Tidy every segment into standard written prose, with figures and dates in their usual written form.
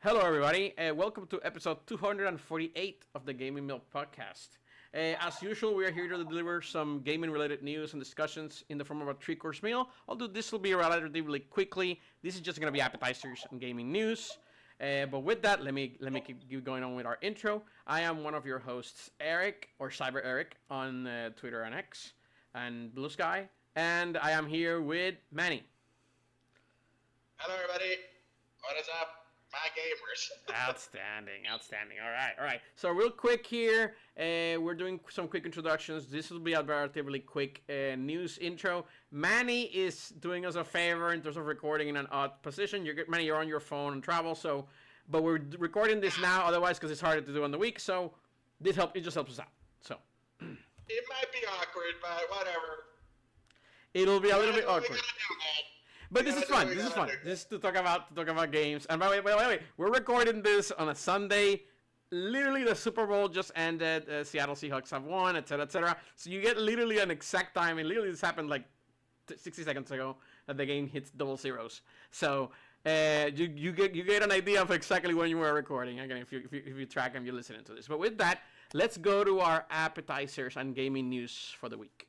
Hello, everybody. Welcome to episode 248 of the Gaming Milk Podcast. As usual, we are here to deliver some gaming-related news and discussions in the form of a three-course meal. Although this will be relatively quickly, this is just going to be appetizers and gaming news. But with that, let me keep going on with our intro. I am one of your hosts, Eric, or Cyber Eric, on Twitter and X, and Blue Sky, and I am here with Manny. Hello, everybody. What is up? My gamers. Outstanding. All right. So real quick here, we're doing some quick introductions. This will be a relatively quick news intro. Manny is doing us a favor in terms of recording in an odd position. Manny, you're on your phone and travel, but we're recording this now, otherwise, because it's harder to do on the week. So it just helps us out. So it might be awkward, but whatever. It'll be a little bit awkward. But this is fun. This is to talk about games. And by the way, we're recording this on a Sunday. Literally, the Super Bowl just ended. Seattle Seahawks have won, etc., etc. So you get literally an exact time. And literally, this happened like 60 seconds ago that the game hits double zeros. So you get an idea of exactly when you were recording. Again, if you track and you're listening to this. But with that, let's go to our appetizers and gaming news for the week.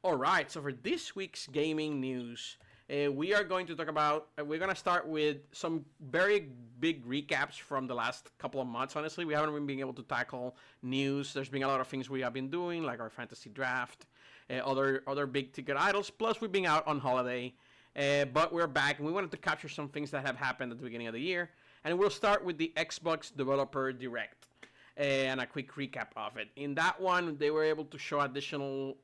Alright, so for this week's gaming news, we are going to talk about, we're going to start with some very big recaps from the last couple of months, honestly. We haven't been able to tackle news. There's been a lot of things we have been doing, like our fantasy draft, other big ticket idols, plus we've been out on holiday. But we're back, and we wanted to capture some things that have happened at the beginning of the year. And we'll start with the Xbox Developer Direct. And a quick recap of it. In that one, they were able to show additional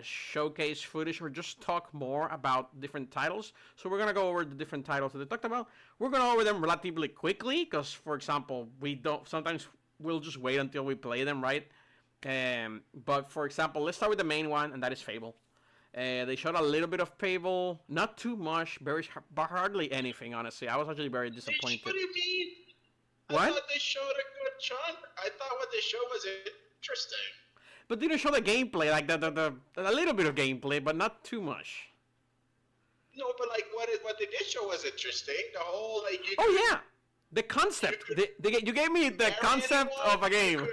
showcase footage or just talk more about different titles. So we're going to go over the different titles that they talked about. We're going to go over them relatively quickly because, for example, sometimes we'll just wait until we play them, right? But, for example, let's start with the main one, and that is Fable. They showed a little bit of Fable, not too much, hardly anything, honestly. I was actually very disappointed. What do you mean? What? I thought they showed a good chunk. I thought what they showed was interesting. But they didn't show the gameplay, like a little bit of gameplay, but not too much. No, but like what they did show was interesting. The whole like. The concept. You gave me the concept of a game. You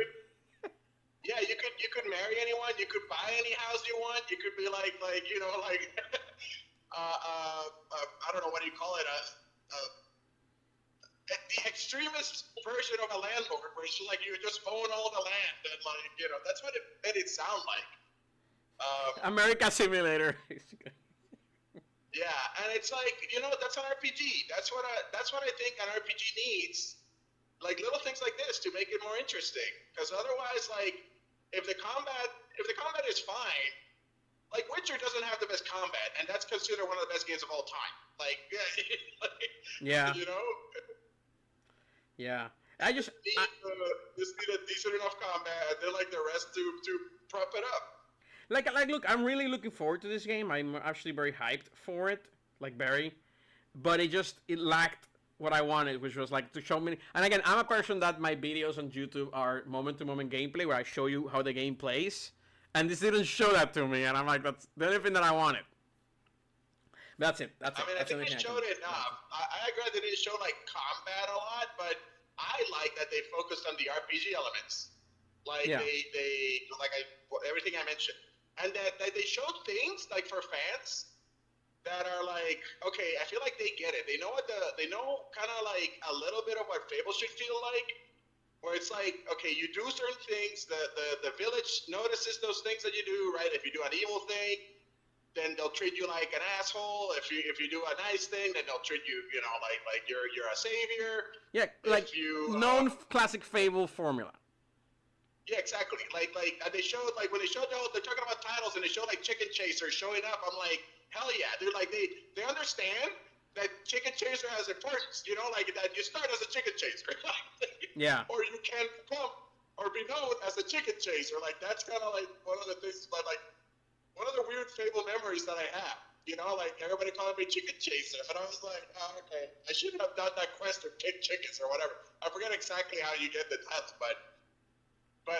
could marry anyone. You could buy any house you want. You could be like I don't know what do you call it the extremist version of a landlord, where it's like you just own all the land, and that's what it made it sound like. America Simulator. Yeah, and it's like that's an RPG. That's what I think an RPG needs, like little things like this to make it more interesting. Because otherwise, like if the combat is fine, like Witcher doesn't have the best combat, and that's considered one of the best games of all time. Yeah. Yeah. I just need a decent enough combat. They like the rest to prop it up. Look, I'm really looking forward to this game. I'm actually very hyped for it, like Barry. But it lacked what I wanted, which was like to show me. And again, I'm a person that my videos on YouTube are moment-to-moment gameplay, where I show you how the game plays. And this didn't show that to me, and I'm like, that's the only thing that I wanted. That's it. I think they showed it enough. I agree that they showed like combat a lot, but I like that they focused on the RPG elements. Everything I mentioned, and that they showed things like for fans that are like, okay, I feel like they get it. They know kind of like a little bit of what Fable should feel like, where it's like, okay, you do certain things. The village notices those things that you do, right? If you do an evil thing, then they'll treat you like an asshole. If you do a nice thing, then they'll treat you, like you're a savior. Yeah, like known classic Fable formula. Yeah, exactly. Like they showed, like when they showed they're talking about titles and they showed like Chicken Chaser showing up. I'm like, hell yeah, dude! Like they understand that Chicken Chaser has importance. Like that you start as a Chicken Chaser. Yeah. Or you can become or be known as a Chicken Chaser. Like that's kind of like one of the things, like one of the weird Fable memories that I have. Like everybody calling me Chicken Chaser, and I was like, oh, okay, I shouldn't have done that quest or kick chickens or whatever. I forget exactly how you get the title, but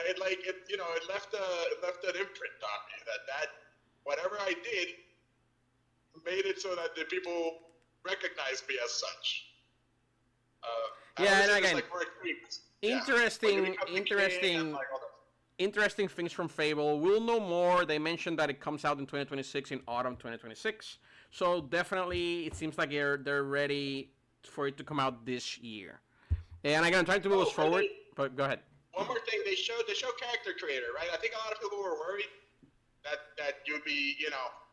it left an imprint on me that whatever I did made it so that the people recognized me as such. Yeah, and It's again, like more creeps. interesting, interesting things from Fable. We'll know more. They mentioned that it comes out in 2026, in autumn 2026. So definitely, it seems like they're ready for it to come out this year. And again, I'm trying to move us forward. But go ahead. One more thing, they show character creator, right? I think a lot of people were worried that you'd be,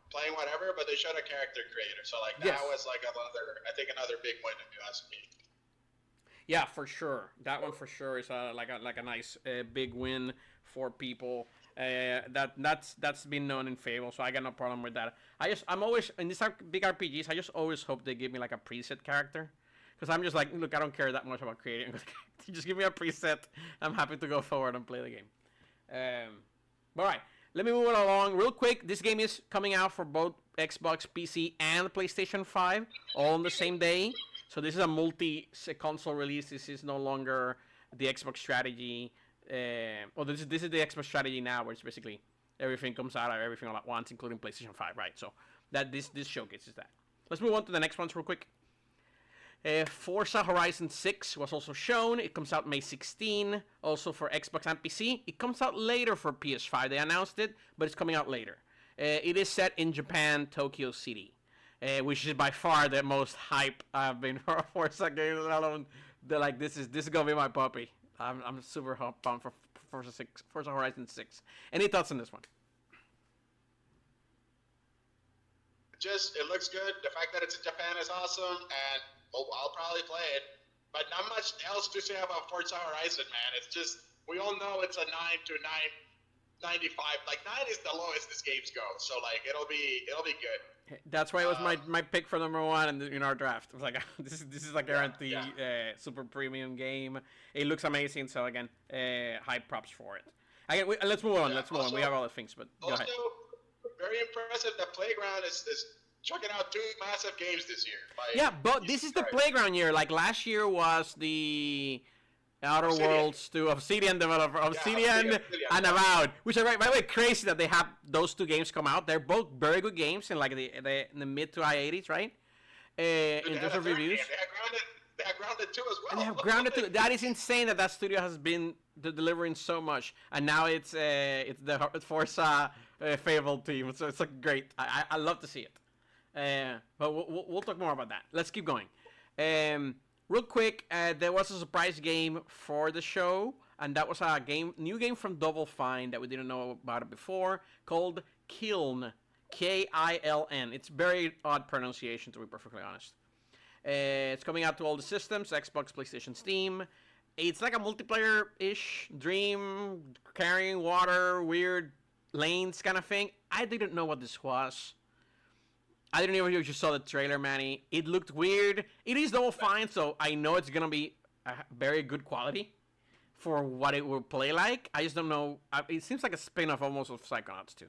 playing whatever, but they showed a character creator. So like that was like another big win if you ask me. Yeah, for sure. That one for sure is like a nice big win for people. That's been known in Fable, so I got no problem with that. I'm always in these big RPGs. I just always hope they give me like a preset character, because I'm just like, look, I don't care that much about creating. Just give me a preset. I'm happy to go forward and play the game. All right, let me move it along real quick. This game is coming out for both Xbox, PC, and PlayStation 5 all on the same day. So this is a multi-console release. This is no longer the Xbox strategy. This is the Xbox strategy now, where it's basically everything comes out of everything all at once, including PlayStation 5, right? So that this showcases that. Let's move on to the next ones real quick. Forza Horizon 6 was also shown. It comes out May 16, also for Xbox and PC. It comes out later for PS5. They announced it, but it's coming out later. It is set in Japan, Tokyo City. Which is by far the most hype I've been for a Forza game. They're like, this is gonna be my puppy. I'm super pumped for Forza Horizon 6. Any thoughts on this one? It looks good. The fact that it's in Japan is awesome, and I'll probably play it. But not much else to say about Forza Horizon, man. It's just, we all know it's a 9 to 995. Like 9 is the lowest this game's go. So like it'll be good. That's why it was my pick for number one in our draft. I was like, this is like guaranteed super premium game. It looks amazing. So again, high props for it. Again, let's move on. Let's move on. We have other things, but go ahead. Very impressive that Playground is chucking out 2 massive games this year. Like, yeah, but this is the Playground year. Like last year was the Outer Worlds to Obsidian developer, Obsidian and Avowed, which are by the way crazy that they have those 2 games come out. They're both very good games in like the mid to high 80s, right? In terms of reviews. They have Grounded 2 as well. And they have Grounded 2. That is insane that studio has been delivering so much, and now it's the Forza Fable team. So it's like great. I love to see it. But we'll talk more about that. Let's keep going. Real quick, there was a surprise game for the show, and that was a new game from Double Fine that we didn't know about it before, called Kiln, K-I-L-N. It's very odd pronunciation, to be perfectly honest. It's coming out to all the systems, Xbox, PlayStation, Steam. It's like a multiplayer-ish dream, carrying water, weird lanes kind of thing. I didn't know what this was. I didn't even know if you saw the trailer, Manny. It looked weird. It is Double Fine, so I know it's going to be a very good quality for what it will play like. I just don't know. It seems like a spin-off almost of Psychonauts 2.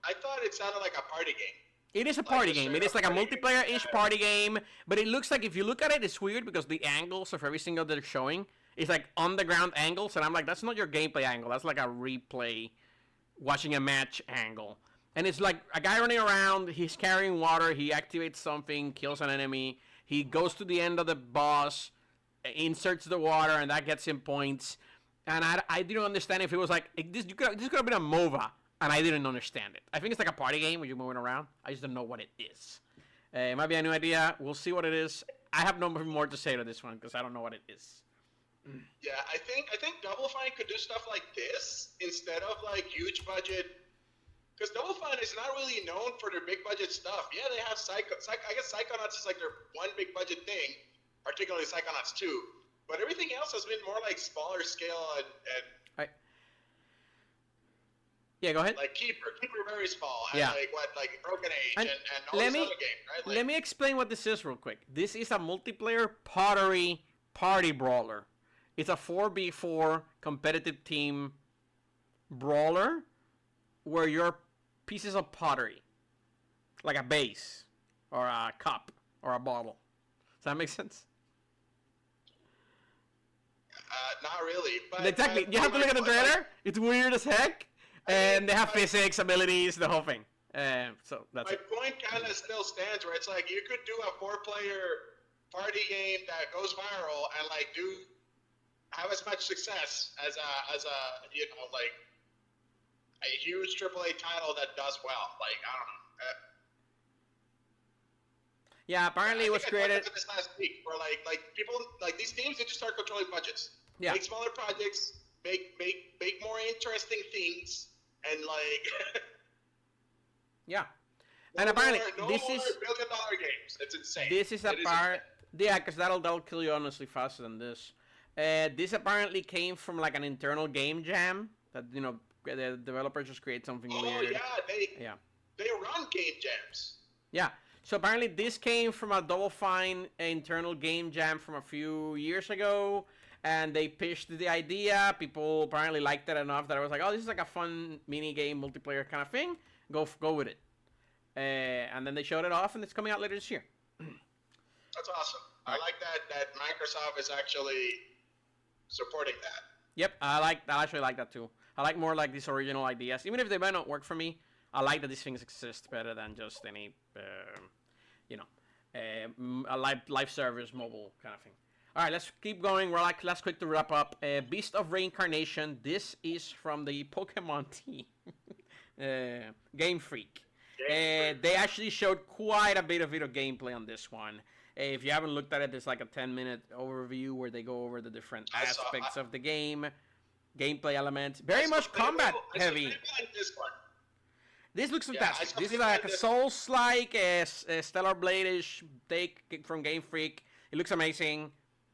I thought it sounded like a party game. It is a party game. It is like a multiplayer-ish party game, but it looks like, if you look at it, it's weird because the angles of every single they're showing is like on-the-ground angles, and I'm like, that's not your gameplay angle. That's like a replay, watching a match angle. And it's like a guy running around, he's carrying water, he activates something, kills an enemy, he goes to the end of the boss, inserts the water, and that gets him points. And I didn't understand if it was like, this could have been a MOBA, and I didn't understand it. I think it's like a party game where you're moving around. I just don't know what it is. It might be a new idea. We'll see what it is. I have no more to say to this one because I don't know what it is. Yeah, I think Double Fine could do stuff like this instead of like huge budget. Because Double Fine is not really known for their big budget stuff. Yeah, they have I guess Psychonauts is like their one big budget thing, particularly Psychonauts 2. But everything else has been more like smaller scale and yeah, go ahead. Like Keeper very small. And yeah. like Broken Age and all these other games, right? Like, let me explain what this is real quick. This is a multiplayer party brawler. It's a 4v4 competitive team brawler where you're pieces of pottery, like a vase or a cup or a bottle. Does that make sense? Not really. But, exactly. You have to look at the trailer. It's weird as heck. And they have physics, abilities, the whole thing. So that's my point kind of still stands where it's like you could do a 4-player party game that goes viral and like do have as much success as a like a huge AAA title that does well. Like I don't know. Yeah, apparently it was created. This last week, where like people like these teams, they just start controlling budgets. Yeah. Make smaller projects, make more interesting things, and like. Yeah. And apparently, this is billion-dollar games. It's insane. This is a part. Yeah, because that'll kill you honestly faster than this. This apparently came from like an internal game jam that the developers just create something weird. They run game jams. Yeah. So apparently this came from a Double Fine internal game jam from a few years ago, and they pitched the idea. People apparently liked it enough that I was like, oh, this is like a fun mini game multiplayer kind of thing. Go with it. And then they showed it off, and it's coming out later this year. That's awesome. I like that Microsoft is actually supporting that. Yep, I actually like that too. I like more like these original ideas, even if they might not work for me. I like that these things exist better than just any, a live service mobile kind of thing. All right, let's keep going. We're like last quick to wrap up. Beast of Reincarnation. This is from the Pokemon team, Game Freak. They actually showed quite a bit of video gameplay on this one. If you haven't looked at it, there's like a 10-minute overview where they go over the different aspects of the game, gameplay elements. Very much combat heavy. This looks fantastic. This is like a Souls-like, Stellar Blade-ish take from Game Freak. It looks amazing.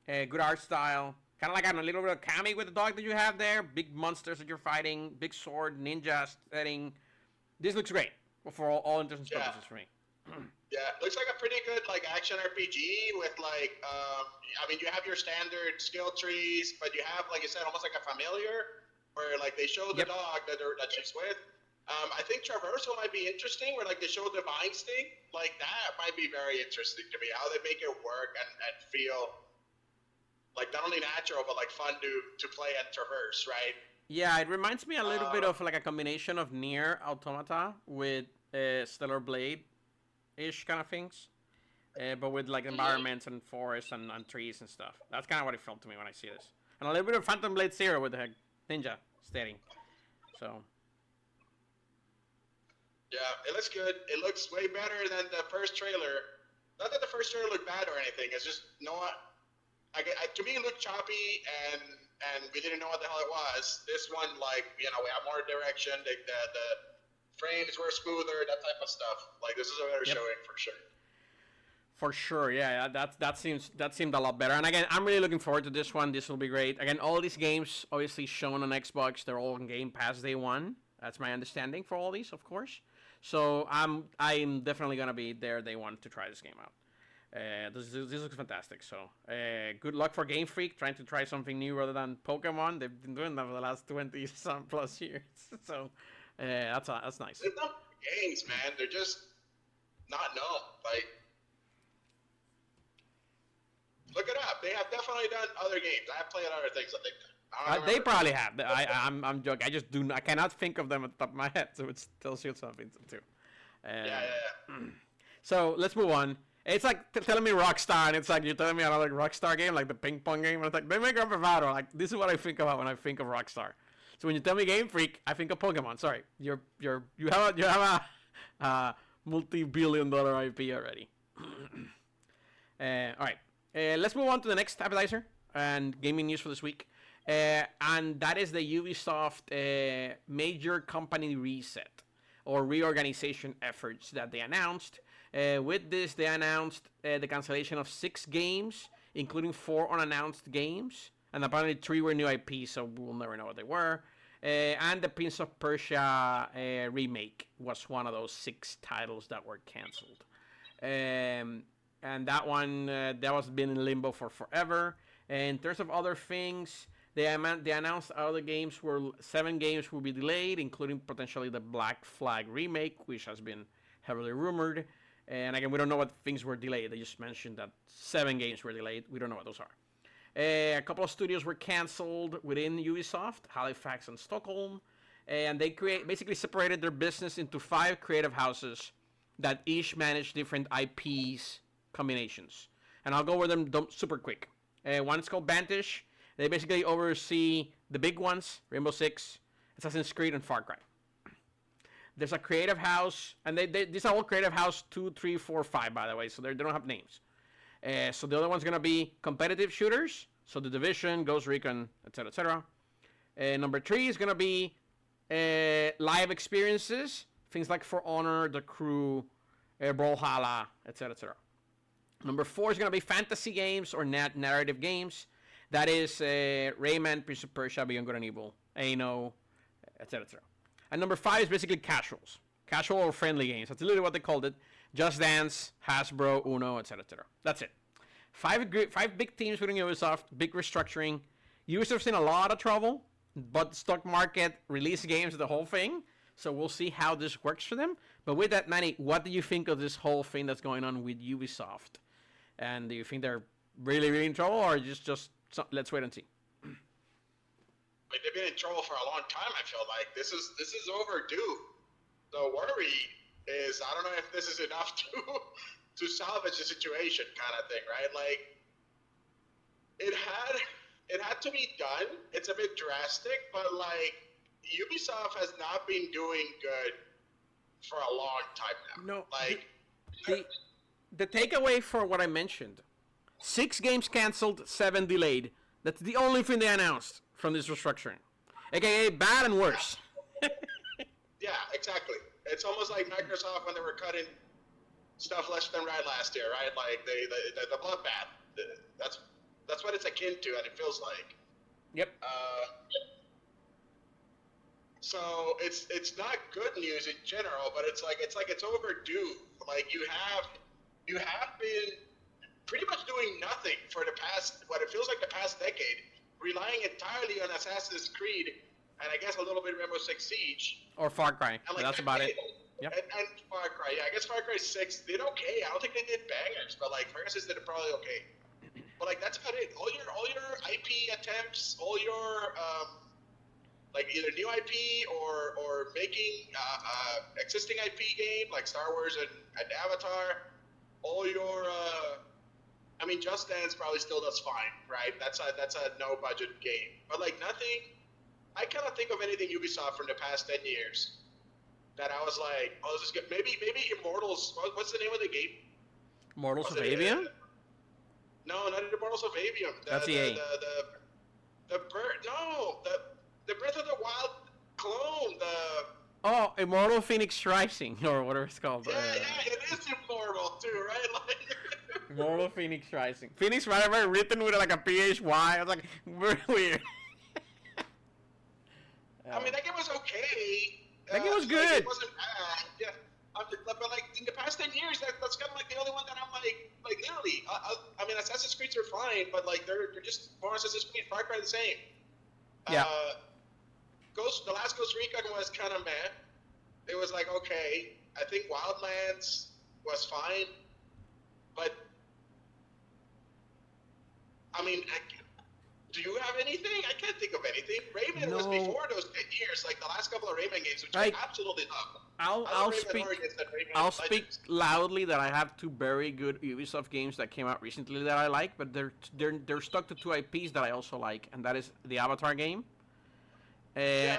Good art style. Kind of like a little bit of Kami with the dog that you have there. Big monsters that you're fighting. Big sword, ninja setting. This looks great for all intents and purposes for me. Yeah, looks like a pretty good like action RPG with like, I mean, you have your standard skill trees, but you have, like you said, almost like a familiar, where like they show the dog that she's with. I think traversal might be interesting, where like they show divine sting, like that might be very interesting to me. How they make it work and feel like not only natural but like fun to play and traverse, right? Yeah, it reminds me a little bit of like a combination of Nier Automata with Stellar Blade-ish kind of things, but with like environments and forests and trees and stuff. That's kind of what it felt to me when I see this. And a little bit of Phantom Blade Zero with the ninja steering. So. Yeah, it looks good. It looks way better than the first trailer. Not that the first trailer looked bad or anything. It's just to me it looked choppy and we didn't know what the hell it was. This one, like, we have more direction. The frames were smoother, that type of stuff. Like, this is a better showing for sure. For sure, yeah. That seemed a lot better. And again, I'm really looking forward to this one. This will be great. Again, all these games obviously shown on Xbox. They're all on Game Pass day one. That's my understanding for all these, of course. So I'm definitely gonna be there day one to try this game out. This looks fantastic. So good luck for Game Freak trying to try something new rather than Pokemon. They've been doing that for the last 20-some plus years. So that's nice. They're not games, man. They're just not known. Like, look it up. They have definitely done other games. I have played other things that they've done. They probably have. I'm joking. I just I cannot think of them at the top of my head, so it tells you something too. Yeah. So let's move on. It's like telling me Rockstar, and it's like you're telling me another Rockstar game, like the ping pong game. And it's like they make Grand Theft Auto. Like, this is what I think about when I think of Rockstar. So when you tell me Game Freak, I think of Pokemon. Sorry, you have a multi-billion-dollar IP already. All right, let's move on to the next appetizer and gaming news for this week. And that is the Ubisoft major company reset or reorganization efforts that they announced. With this, they announced the cancellation of 6 games, including 4 unannounced games, and apparently 3 were new IPs, so we'll never know what they were. And the Prince of Persia remake was one of those 6 titles that were canceled. And that one, that was been in limbo for forever. In terms of other things, they announced other games 7 games will be delayed, including potentially the Black Flag remake, which has been heavily rumored. And again, we don't know what things were delayed. They just mentioned that 7 games were delayed. We don't know what those are. A couple of studios were canceled within Ubisoft, Halifax and Stockholm. And they basically separated their business into 5 creative houses that each manage different IPs combinations. and I'll go over them super quick. One is called Vantage. They basically oversee the big ones: Rainbow Six, Assassin's Creed, and Far Cry. There's a Creative House, and these are all Creative House 2, 3, 4, 5, by the way, so they don't have names. So the other one's going to be competitive shooters, so The Division, Ghost Recon, etc., etc. Number 3 is going to be live experiences, things like For Honor, The Crew, Brawlhalla, etc., etc. Number 4 is going to be fantasy games or narrative games. That is Rayman, Prince of Persia, Beyond Good and Evil, Anno, etc., etc. And number 5 is basically casuals. Casual or friendly games. That's literally what they called it. Just Dance, Hasbro, Uno, etc., etc. That's it. Five big teams within Ubisoft, big restructuring. Ubisoft's in a lot of trouble, but stock market, release games, the whole thing. So we'll see how this works for them. But with that, Manny, what do you think of this whole thing that's going on with Ubisoft? And do you think they're really, really in trouble, or let's wait and see? They've been in trouble for a long time. I feel like this is overdue. The worry is, I don't know if this is enough to salvage the situation, kind of thing, right? Like it had to be done. It's a bit drastic, but like Ubisoft has not been doing good for a long time now. No, like the takeaway for what I mentioned: 6 games canceled, 7 delayed. That's the only thing they announced from this restructuring, aka bad and worse. Yeah, exactly. It's almost like Microsoft when they were cutting stuff left and right last year, right? Like the bloodbath. That's what it's akin to, and it feels like. Yep. So it's not good news in general, but it's overdue. Like you have been pretty much doing nothing for the past, what it feels like the past decade, relying entirely on Assassin's Creed and I guess a little bit Rainbow Six Siege. Or Far Cry. Like, that's about it. Yep. And Far Cry. Yeah, I guess Far Cry 6 did okay. I don't think they did bangers, but like Far Cry 6 did probably okay. But like that's about it. All your IP attempts, all your like either new IP or making existing IP game like Star Wars and Avatar, all your I mean, Just Dance probably still does fine, right? That's a no budget game, but like nothing. I cannot think of anything Ubisoft from the past 10 years that I was like, oh, this is good. Maybe Immortals. What's the name of the game? Immortals of Avium? No, not Immortals of Avium. That's EA. The Breath of the Wild clone. Oh, Immortal Phoenix Rising, or whatever it's called. Yeah, it is Immortal too, right? Like. Immortal Phoenix Rising. Phoenix Rising written with like a PHY. I was like, weird. I mean, that game was okay. That game was good. Like, it wasn't bad. Yeah. But like in the past 10 years, that's kind of like the only one that I'm like literally. I mean, Assassin's Creed are fine, but like they're just more Assassin's Creed. Far Cry the same. Yeah. The last Ghost Recon was kind of meh. It was like okay. I think Wildlands was fine, but I mean, do you have anything? I can't think of anything. Rayman was before those 10 years, like the last couple of Rayman games, which I absolutely love. I'll speak loudly that I have 2 very good Ubisoft games that came out recently that I like, but they're stuck to 2 IPs that I also like, and that is the Avatar game. And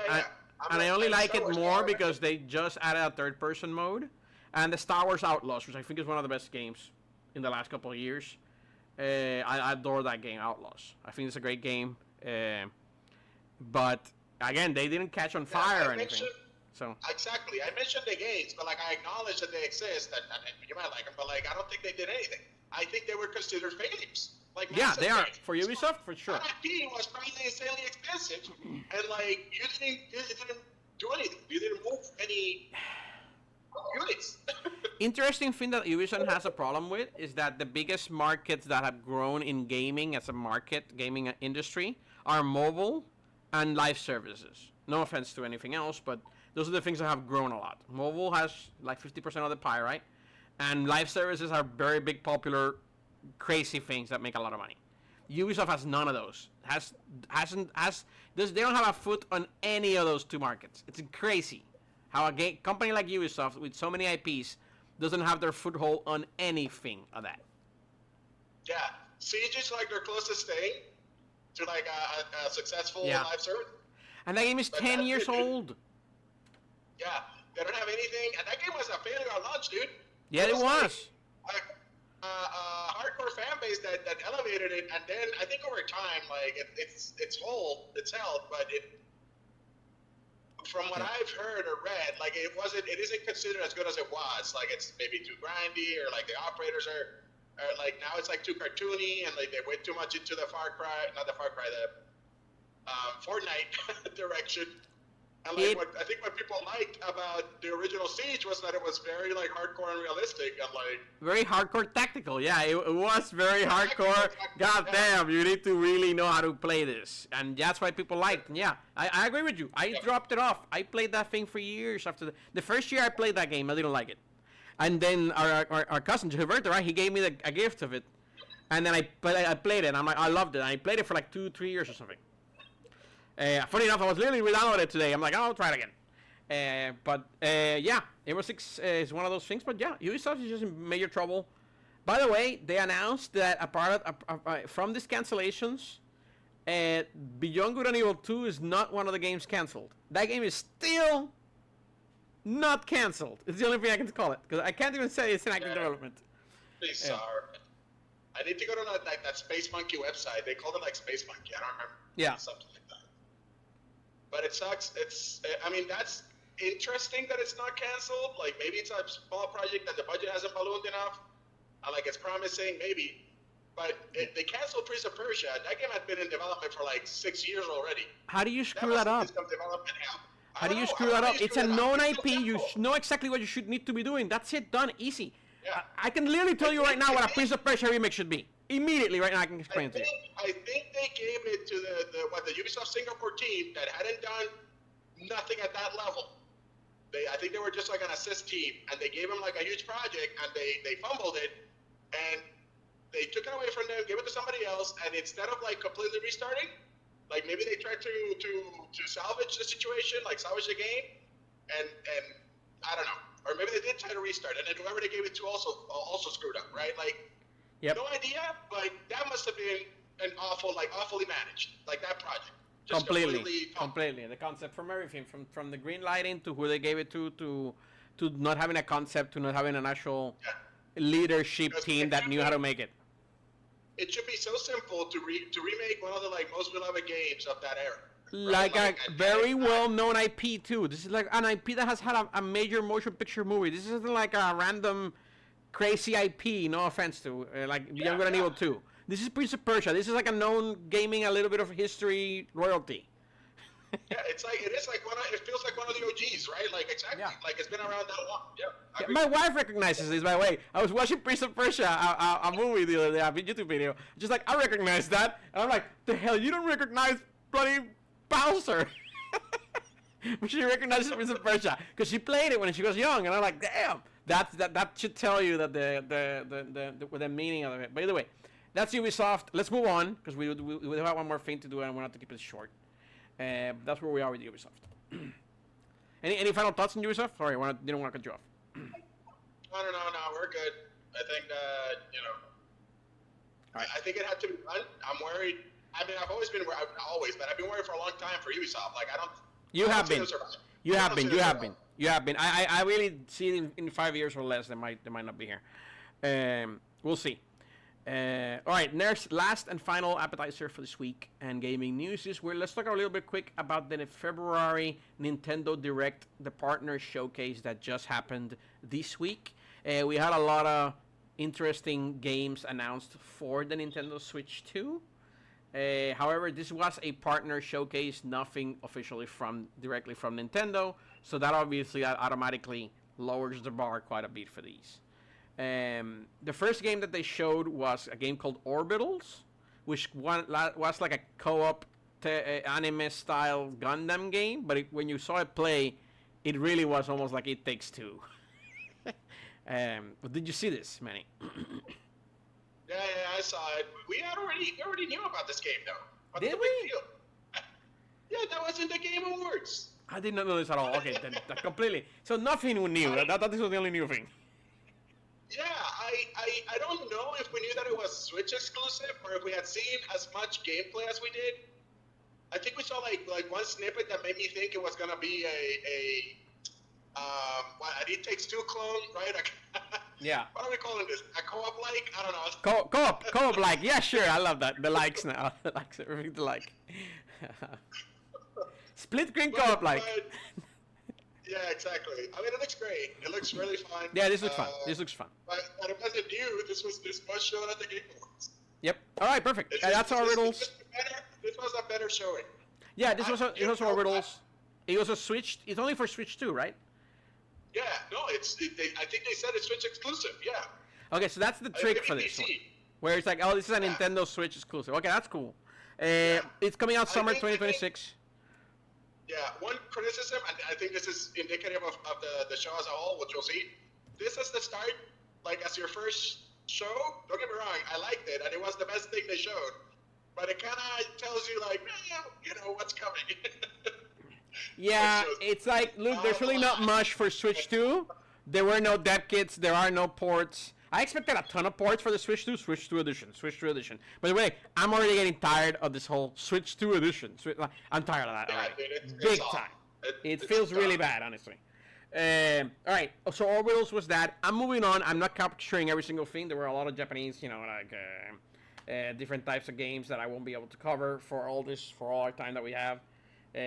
I only like it more because they just added a third-person mode, and the Star Wars Outlaws, which I think is one of the best games in the last couple of years. I adore that game, Outlaws. I think it's a great game. But again, they didn't catch on fire or anything. So exactly, I mentioned the games, but like I acknowledge that they exist, and you might like them, but like I don't think they did anything. I think they were considered failures. Like yeah, they are for Ubisoft for sure. That IP was probably insanely expensive, and like you didn't do anything. You didn't move any units. Interesting thing that Ubisoft has a problem with is that the biggest markets that have grown in gaming as a market, gaming industry, are mobile and live services. No offense to anything else, but those are the things that have grown a lot. Mobile has like 50% of the pie, right? And live services are very big, popular, crazy things that make a lot of money. Ubisoft has none of those. They don't have a foot on any of those 2 markets. It's crazy how a company like Ubisoft with so many IPs doesn't have their foothold on anything of that. Yeah, Siege is like their closest thing to like a successful live service. And that game is 10 years old. Yeah, they don't have anything, and that game was a failure on launch, dude. Yeah, it was. Like, hardcore fan base that elevated it, and then I think over time, like it's held, but from what I've heard or read, like it isn't considered as good as it was. Like it's maybe too grindy, or like the operators are like now it's like too cartoony, and like they went too much into the Fortnite direction. And like what people liked about the original Siege was that it was very like hardcore and realistic, and like very hardcore tactical. Yeah, it was very hardcore. God damn, you need to really know how to play this, and that's why people liked. And yeah, I agree with you. I dropped it off. I played that thing for years after the first year I played that game. I didn't like it, and then our cousin Gilberto, right? He gave me a gift of it, and then I played it. And I'm like, I loved it. And I played it for like 2-3 years or something. Funny enough, I was literally re-downloading it today. I'm like, I'll try it again. But yeah, it was it's one of those things. But yeah, Ubisoft is just in major trouble. By the way, they announced that from these cancellations, Beyond Good and Evil 2 is not one of the games canceled. That game is still not canceled. It's the only thing I can call it, because I can't even say it's in active development. Bizarre. I need to go to that Space Monkey website. They called it like Space Monkey. I don't remember. Yeah. Something like that. But it sucks. I mean, that's interesting that it's not canceled. Like, maybe it's a small project that the budget hasn't ballooned enough. Like, it's promising, maybe. But they canceled Prince of Persia. That game had been in development for like 6 years already. How do you screw that up? How do you screw that up? It's a known IP. You know exactly what you should need to be doing. That's it. Done. Easy. Yeah. I can literally tell you right now what a Prince of Persia remake should be. Immediately, right now, I can explain it to you. I think they gave it to the Ubisoft Singapore team that hadn't done nothing at that level. I think they were just like an assist team, and they gave them like a huge project, and they fumbled it, and they took it away from them, gave it to somebody else, and instead of like completely restarting, like maybe they tried to salvage the situation, like salvage the game, and I don't know, or maybe they did try to restart, and then whoever they gave it to also screwed up, right? Like, no idea, but that must have been awfully managed, like that project. Just completely. The concept from everything, from the green lighting to who they gave it to not having a concept, to not having an actual leadership team that knew how to make it. It should be so simple to remake one of the like most beloved games of that era. Like a very well-known IP too. This is like an IP that has had a major motion picture movie. This isn't like a random crazy IP. No offense to like Beyond Good and Evil 2. This is Prince of Persia. This is like a known gaming, a little bit of history, royalty. Yeah, it feels like one of the OGs, right? Like exactly. Yeah. Like it's been around that long. Yeah. My wife recognizes this, by the way. I was watching Prince of Persia, a movie the other day, a YouTube video. Just like, I recognize that. And I'm like, the hell, you don't recognize bloody Bowser. But she recognizes Prince of Persia because she played it when she was young, and I'm like, damn. That should tell you that the meaning of it. By the way, that's Ubisoft. Let's move on, because we have one more thing to do, and we want to keep it short. That's where we are with Ubisoft. Any final thoughts on Ubisoft? Sorry, didn't want to cut you off. No, we're good. I think that, right. I think it had to be done. I'm worried. I mean, I've been worried for a long time for Ubisoft. Like, You have been. I really see it in 5 years or less. They might not be here. We'll see. All right, last and final appetizer for this week and gaming news is let's talk a little bit quick about the February Nintendo Direct, the partner showcase that just happened this week. We had a lot of interesting games announced for the Nintendo Switch 2. However, this was a partner showcase, nothing officially directly from Nintendo, so that obviously automatically lowers the bar quite a bit for these. The first game that they showed was a game called Orbitals, which was like a co-op anime-style Gundam game, but when you saw it play, it really was almost like It Takes Two. Did you see this, Manny? Yeah, I saw it. We already knew about this game, though. Did we? Yeah, that was in the Game Awards. I did not know this at all. Okay, then completely. So nothing new. That this was the only new thing. Yeah, I don't know if we knew that it was Switch exclusive, or if we had seen as much gameplay as we did. I think we saw like one snippet that made me think it was gonna be an It Takes Two clone, right? Yeah. What are we calling this? A co-op like? I don't know. Co-op like. Yeah, sure. I love that. The likes now. Likes everything to like. Split screen co-op like. Yeah, exactly. I mean, it looks great. It looks really fun. Yeah, this looks fun. This looks fun. But it wasn't new. This was shown at the Game Awards. Yep. All right, perfect. That's our riddles. This was a better showing. Yeah, this was also our riddles. It was a Switch. It's only for Switch 2, right? Yeah, no, I think they said it's Switch exclusive. Yeah. Okay, so that's the trick for this one, where it's like, oh, this is a Nintendo Switch exclusive. Okay, that's cool. It's coming out summer 2026. Yeah, one criticism, and I think this is indicative of the show as a whole, which you'll see. This is the start, like as your first show. Don't get me wrong, I liked it, and it was the best thing they showed. But it kind of tells you, like, you know what's coming. Yeah, it's like, look, there's really not much for Switch 2. There were no dev kits, there are no ports. I expected a ton of ports for the Switch 2, Switch 2 edition, Switch 2 edition. By the way, I'm already getting tired of this whole Switch 2 edition. I'm tired of that already. Big time. It feels really bad, honestly. All right, so our riddles was that. I'm moving on. I'm not capturing every single thing. There were a lot of Japanese, different types of games that I won't be able to cover for all our time that we have.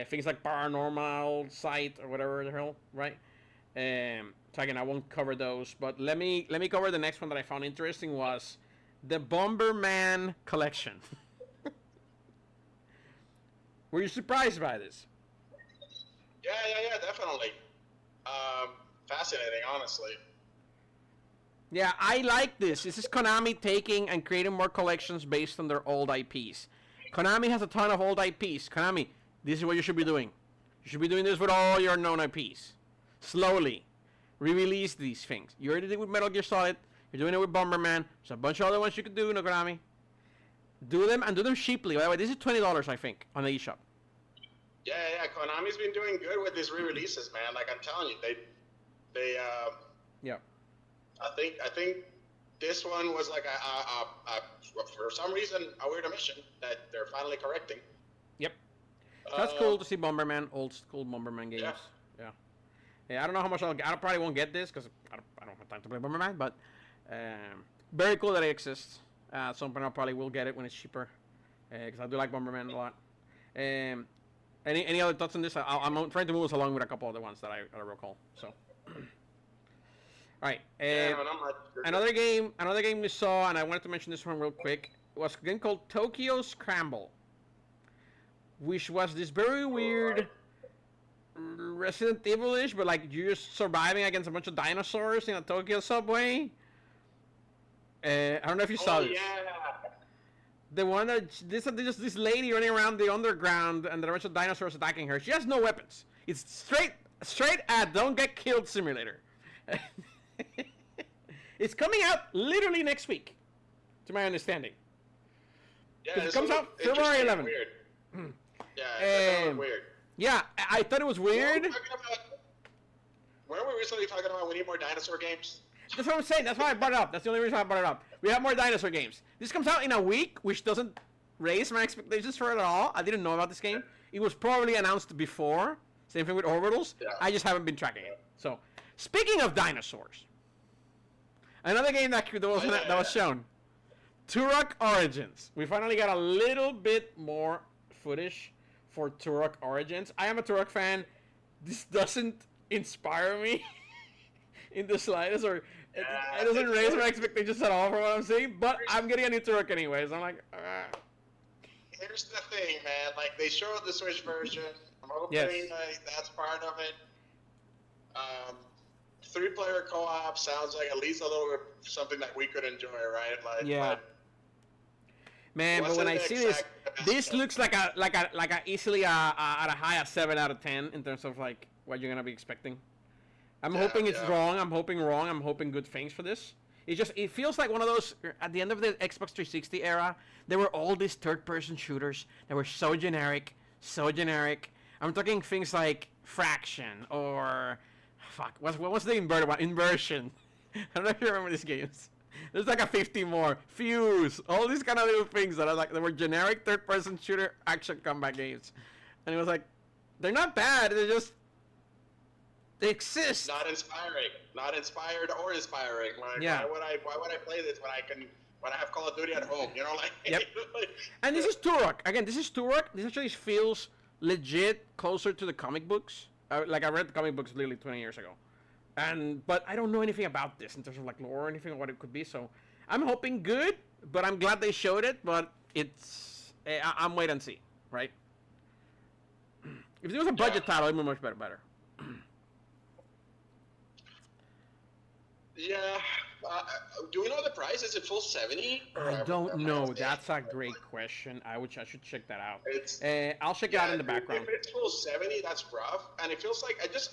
Things like Paranormal Sight or whatever the hell, right? So again, I won't cover those, but let me cover the next one that I found interesting was the Bomberman collection. Were you surprised by this? Yeah, definitely. Fascinating, honestly. Yeah, I like this. This is Konami taking and creating more collections based on their old IPs. Konami has a ton of old IPs. Konami, this is what you should be doing. You should be doing this with all your known IPs. Slowly. Re-release these things. You already did it with Metal Gear Solid. You're doing it with Bomberman. There's a bunch of other ones you could do, no Konami. Do them, and do them cheaply. By the way, this is $20, I think, on the eShop. Yeah. Konami's been doing good with these re-releases, man. Like I'm telling you, they Yeah. I think this one was like for some reason a weird omission that they're finally correcting. Yep. That's cool to see Bomberman, old school Bomberman games. Yeah, I don't know how much I probably won't get this because I don't have time to play Bomberman, but very cool that it exists. At some point I probably will get it when it's cheaper because I do like Bomberman a lot. Any other thoughts on this? I'm trying to move us along with a couple other ones that I recall. So, all right. Another game we saw, and I wanted to mention this one real quick. Was a game called Tokyo Scramble, which was this very weird Resident Evil-ish, but like you're just surviving against a bunch of dinosaurs in a Tokyo subway. I don't know if you saw this. The one that just this lady running around the underground and there are a bunch of dinosaurs attacking her. She has no weapons. It's straight at don't get killed simulator. It's coming out literally next week, to my understanding. Yeah, it comes out February 11th. Weird. Yeah, weird. Yeah, I thought it was weird. Weren't we recently talking about we need more dinosaur games? That's what I'm saying. That's why I brought it up. That's the only reason I brought it up. We have more dinosaur games. This comes out in a week, which doesn't raise my expectations for it at all. I didn't know about this game. It was probably announced before. Same thing with Orbitals. Yeah. I just haven't been tracking it. So, speaking of dinosaurs, another game that was shown, Turok Origins. We finally got a little bit more footage for Turok Origins. I am a Turok fan. This doesn't inspire me in the slightest, or it doesn't raise my expectations at all for what I'm seeing, but I'm getting a new Turok anyways. I'm like, Here's the thing, man. Like, they showed the Switch version. I'm hoping like, that's part of it. 3-player co-op sounds like at least a little bit something that we could enjoy, right? Like, yeah. Man, but when I see this looks like a easily at a high of 7 out of 10 in terms of like what you're gonna be expecting. I'm hoping it's wrong. I'm hoping wrong. I'm hoping good things for this. It feels like one of those at the end of the Xbox 360 era. There were all these third-person shooters that were so generic. I'm talking things like Fraction or what was the inverted one? Inversion. I don't know if you remember these games. There's like a 50 more. Fuse. All these kind of little things that are like, they were generic third-person shooter action combat games. And it was like, they're not bad. They're just, they exist. Not inspiring. Not inspired or inspiring. Like, Yeah. why would I play this when I have Call of Duty at home? You know, like. Yep. And this is Turok. Again, this is Turok. This actually feels legit closer to the comic books. Like I read the comic books literally 20 years ago. But I don't know anything about this in terms of like lore or anything of what it could be. So I'm hoping good, but I'm glad they showed it. But it's I'm wait and see, right? If there was a budget title, it'd be much better. Yeah. Do we know the price? Is it full 70? I don't know. That's a great question. I should check that out. I'll check it out in the background. If it's full 70, that's rough. And it feels like I just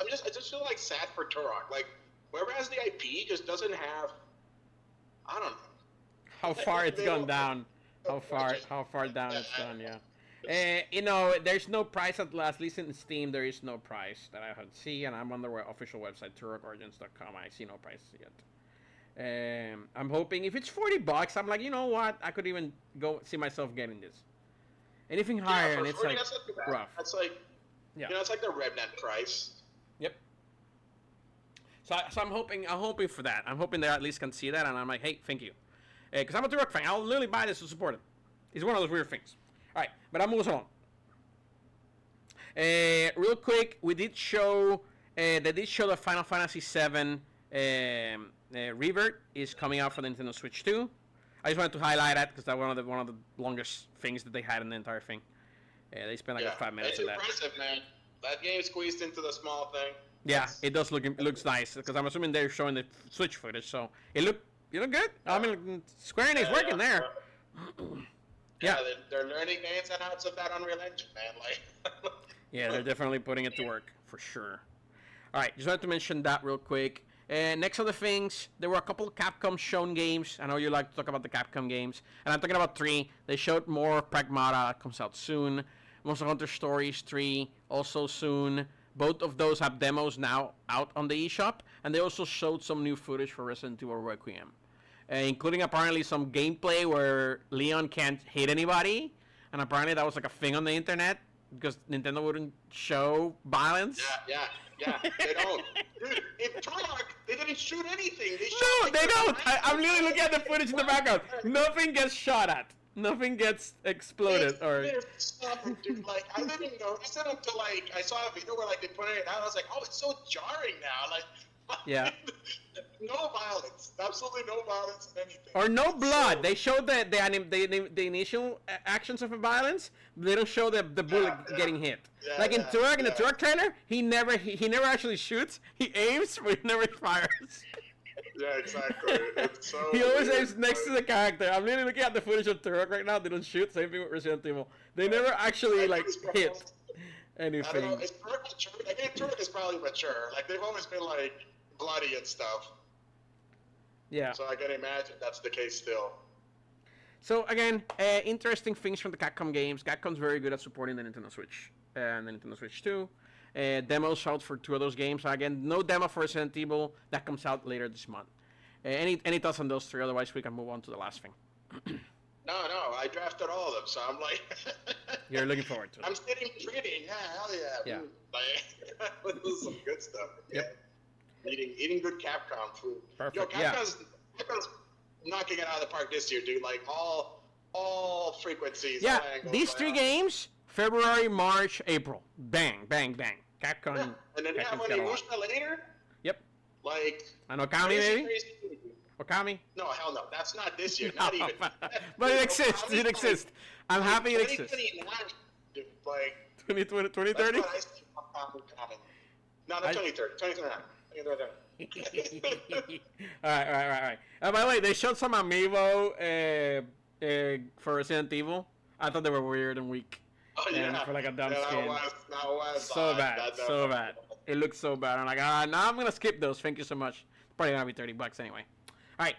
feel like sad for Turok. Like whoever has the IP just doesn't have. I don't know. How far it's gone down. How far down it's gone. Yeah. There's no price at least in Steam. There is no price that I have seen, and I'm on the official website TurokOrigins.com. I see no price yet. I'm hoping if it's $40, I'm like, you know what? I could even go see myself getting this. Anything higher, and it's 40, like rough. That's like, it's like the Remnant price. Yep. So I'm hoping for that. I'm hoping they at least can see that, and I'm like, hey, thank you, because I'm a Turok fan. I'll literally buy this to support it. It's one of those weird things. All right, but I'll move along. Real quick, they did show the Final Fantasy VII. Revert is coming out for the Nintendo Switch 2. I just wanted to highlight that because that's one of the longest things that they had in the entire thing. They spent like 5 minutes in that. It's impressive, man. That game squeezed into the small thing. Yeah, it does looks nice because I'm assuming they're showing the Switch footage, so it look good. Yeah. I mean, Square Enix working there. Yeah, they're learning the ins and outs of that Unreal Engine, man. Like. Yeah, they're definitely putting it to work for sure. All right, just wanted to mention that real quick. Next other things, there were a couple of Capcom shown games. I know you like to talk about the Capcom games, and I'm talking about 3. They showed more Pragmata, comes out soon. Monster Hunter Stories 3, also soon. Both of those have demos now out on the eShop, and they also showed some new footage for Resident Evil Requiem, including apparently some gameplay where Leon can't hit anybody, and apparently that was like a thing on the internet because Nintendo wouldn't show violence. Yeah, they don't. Dude, in Turok, they didn't shoot anything. They don't. I'm literally looking at the footage in the background. Nothing gets shot at. Nothing gets exploded. Dude, like, I didn't notice it until, like, I saw a video where, like, they put it out. I was like, oh, it's so jarring now. Like, yeah. No violence. Absolutely no violence in anything. Or no blood. They showed the initial actions of the violence. But they don't show the bullet getting hit. In Turok, in the Turok trailer, he never actually shoots. He aims, but he never fires. Yeah, exactly. It's so he always aims next to the character. I'm literally looking at the footage of Turok right now. They don't shoot. Same thing with Resident Evil. They never actually hit anything. I don't know. Is Turok mature? I think Turok is probably mature. Like they've always been like bloody and stuff. Yeah. So I can imagine that's the case still. So again, interesting things from the Capcom games. Capcom's very good at supporting the Nintendo Switch and the Nintendo Switch 2. Demos out for 2 of those games. Again, no demo for Resident Evil. That comes out later this month. Any thoughts on those 3? Otherwise, we can move on to the last thing. No, I drafted all of them, so I'm like... You're looking forward to it. I'm sitting pretty. Yeah, hell yeah. Yeah. This is some good stuff. Yep. Yeah. Eating good Capcom food. Perfect. Yo, Capcom's knocking it out of the park this year, dude. Like, all frequencies. Yeah, all angles, these 3 games, February, March, April. Bang, bang, bang. Capcom. Yeah. And then you have Onimusha later? Yep. Like... And Okami, maybe? Okami? No, hell no. That's not this year. Not even. But it exists. It exists. I'm happy it exists. 2029, like... 2030? That's what I see Okami. No, not 2030. 2029. All right. By the way, they showed some amiibo for Resident Evil. I thought they were weird and weak. Oh, yeah. For like a dumb skin. That was so bad. So bad. It looks so bad. I'm like, now I'm going to skip those. Thank you so much. It's probably going to be $30 anyway. All right.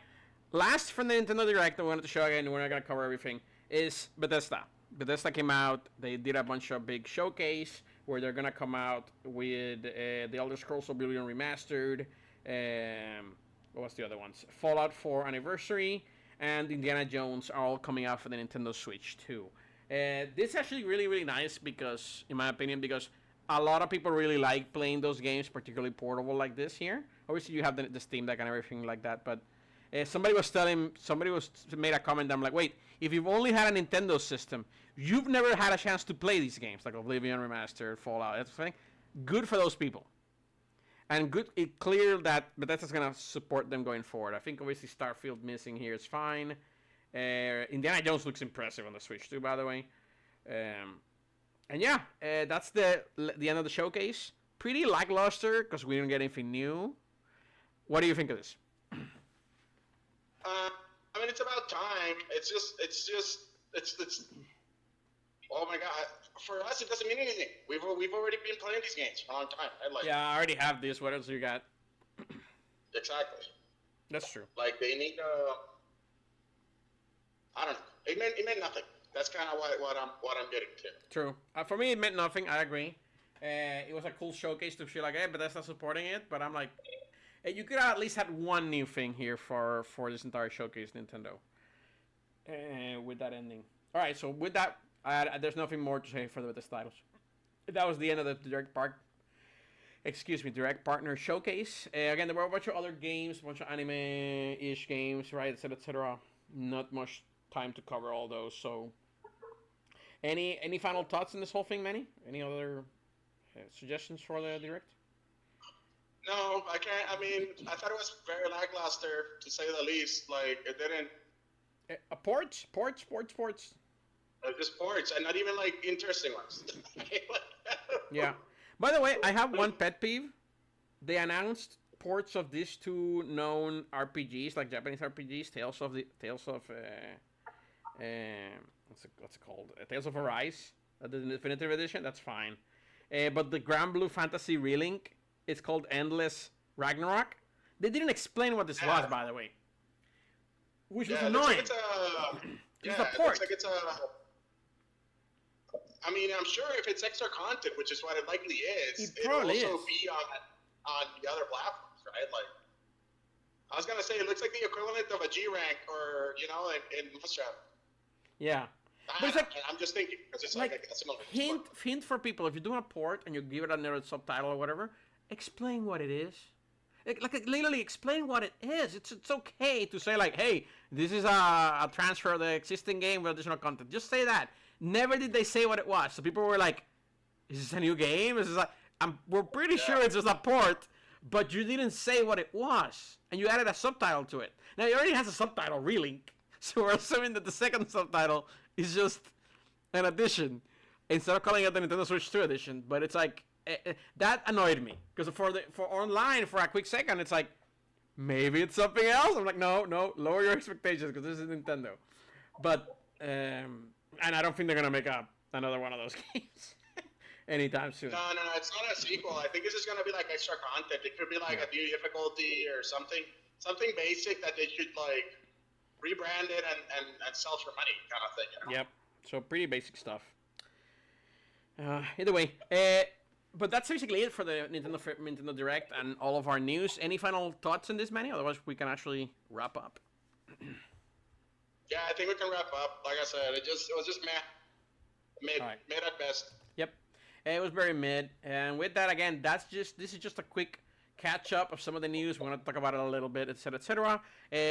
Last from the Nintendo Direct that we wanted to show again, we're not going to cover everything, is Bethesda. Bethesda came out. They did a bunch of big showcase where they're going to come out with The Elder Scrolls Oblivion Remastered, what was the other ones? Fallout 4 Anniversary and Indiana Jones are all coming out for the Nintendo Switch too. This is actually really, really nice because, in my opinion, because a lot of people really like playing those games, particularly portable like this here. Obviously, you have the Steam Deck and everything like that, but somebody made a comment. I'm like, wait, if you've only had a Nintendo system, you've never had a chance to play these games like Oblivion Remastered, Fallout, everything. Good for those people. And good, it clear that Bethesda's gonna support them going forward. I think obviously Starfield missing here is fine. Indiana Jones looks impressive on the Switch too, by the way. And yeah, that's the end of the showcase. Pretty lackluster because we didn't get anything new. What do you think of this? I mean, it's about time. It's oh my god. For us, it doesn't mean anything. We've already been playing these games for a long time. Right? Yeah, I already have this. What else you got? Exactly. That's true. Like they need I don't know. It meant nothing. That's kind of what I'm getting to. True. For me, it meant nothing. I agree. It was a cool showcase to feel like, hey, Bethesda's supporting it. But I'm like, hey, you could have at least had one new thing here for this entire showcase, Nintendo. With that ending. All right. So with that, there's nothing more to say for the Bethesda titles. That was the end of the Direct Partner Showcase. Again, there were a bunch of other games, a bunch of anime-ish games, right, etc., etc. Not much time to cover all those. So, any final thoughts on this whole thing, Manny? Any other suggestions for the Direct? No, I can't. I mean, I thought it was very lackluster, to say the least. Like, it didn't... Ports. Just ports, and not even, like, interesting ones. Yeah. By the way, I have one pet peeve. They announced ports of these two known RPGs, like Japanese RPGs, Tales of what's it called? Tales of Arise, the Definitive Edition. That's fine. But the Grand Blue Fantasy Relink, it's called Endless Ragnarok. They didn't explain what this was, by the way, which was annoying. It's a port. I mean, I'm sure if it's extra content, which is what it likely is, it'll also be on the other platforms, right? Like, I was gonna say, it looks like the equivalent of a G rank, or in Mousetrap. Yeah, but it's like, I'm just thinking because it's like a similar hint for people. If you're doing a port and you give it another subtitle or whatever, explain what it is. Like literally explain what it is. It's okay to say like, hey, this is a transfer of the existing game with additional content. Just say that. Never did they say what it was. So people were like, is this a new game? We're pretty sure it's just a port, but you didn't say what it was. And you added a subtitle to it. Now, it already has a subtitle, Relink. So we're assuming that the second subtitle is just an addition instead of calling it the Nintendo Switch 2 edition. But it's like, that annoyed me. Because for online, for a quick second, it's like, maybe it's something else. I'm like, no, lower your expectations because this is Nintendo. But, and I don't think they're going to make another one of those games anytime soon. No, it's not a sequel. I think it's just going to be like extra content. It could be like a new difficulty or something basic that they should like rebrand it and sell for money kind of thing. Yep. So pretty basic stuff. Either way, but that's basically it for the Nintendo Direct and all of our news. Any final thoughts on this, Manny? Otherwise, we can actually wrap up. Yeah, I think we can wrap up. Like I said, it was just mid at best. Yep, it was very mid. And with that, again, this is just a quick catch up of some of the news. We're gonna talk about it a little bit, etc., etc.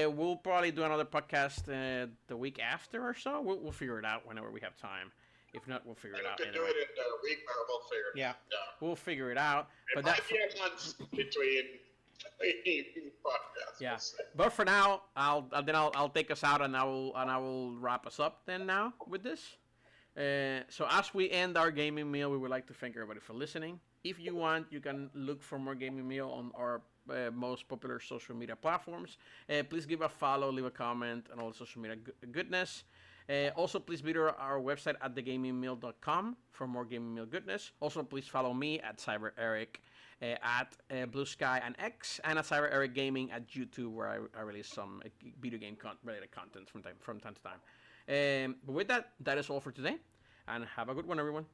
We'll probably do another podcast the week after or so. We'll figure it out whenever we have time. If not, we'll figure it out. We can do it in a week, or we'll figure it out. Yeah, we'll figure it out. It might be a month between podcasts. Yeah, but for now, I'll take us out and I will wrap us up then now with this. So as we end our gaming meal, we would like to thank everybody for listening. If you want, you can look for more gaming meal on our most popular social media platforms. Please give a follow, leave a comment, and all the social media goodness. Also, please visit our website at thegamingmeal.com for more gaming meal goodness. Also, please follow me at CyberEric at Blue Sky and X, and at CyberEric Gaming at YouTube, where I release some video game related content from time to time. But with that is all for today, and have a good one, everyone.